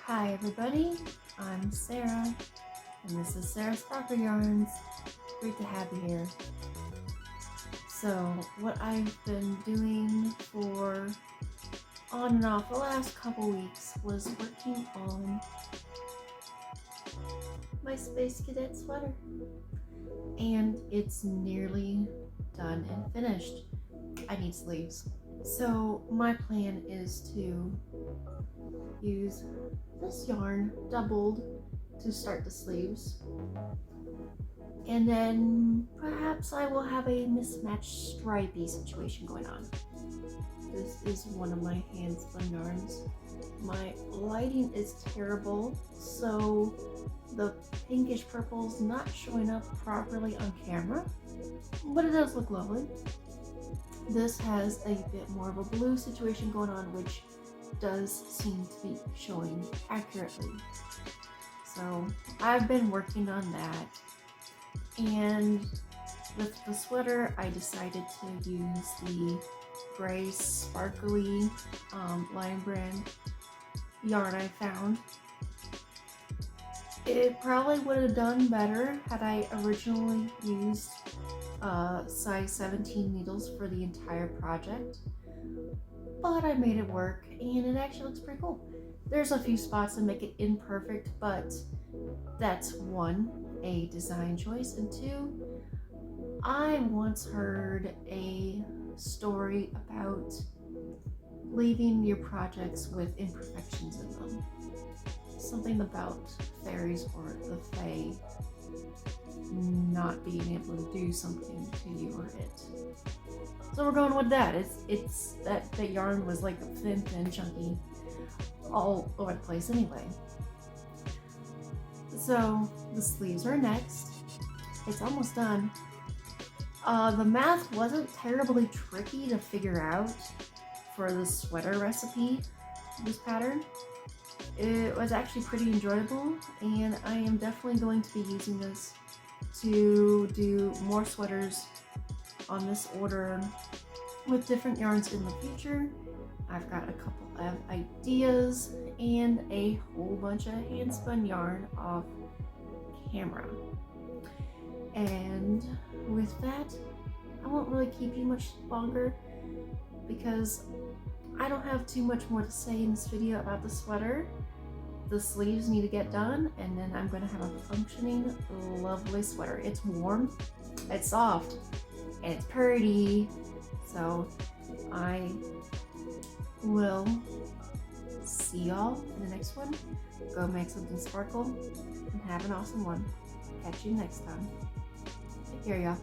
Hi everybody, I'm Sarah, and this is Sarah Sparkle Yarns. Great to have you here. So, what I've been doing for on and off the last couple weeks was working on my Space Cadet sweater. And it's nearly done and finished. I need sleeves. So my plan is to use this yarn doubled to start the sleeves, and then perhaps I will have a mismatched stripey situation going on. This is one of my hand spun yarns. My lighting is terrible, so the pinkish purple is not showing up properly on camera, but it does look lovely. This has a bit more of a blue situation going on, which does seem to be showing accurately. So I've been working on that, and with the sweater I decided to use the gray sparkly Lion Brand yarn I found. It probably would have done better had I originally used size 17 needles for the entire project, but I made it work and it actually looks pretty cool. There's a few spots that make it imperfect, but that's one, a design choice, and two, I once heard a story about leaving your projects with imperfections in them. Something about fairies or the fae not being able to do something to you or it. So we're going with that. It's that yarn was like thin, chunky, all over the place anyway. So the sleeves are next. It's almost done. The math wasn't terribly tricky to figure out for the sweater recipe, this pattern. It was actually pretty enjoyable, and I am definitely going to be using this to do more sweaters on this order with different yarns in the future. I've got a couple of ideas and a whole bunch of hand spun yarn off camera. And with that, I won't really keep you much longer because I don't have too much more to say in this video about the sweater. The sleeves need to get done, and then I'm going to have a functioning, lovely sweater. It's warm, it's soft, and it's pretty. So I will see y'all in the next one. Go make something sparkle and have an awesome one. Catch you next time. Take care, y'all.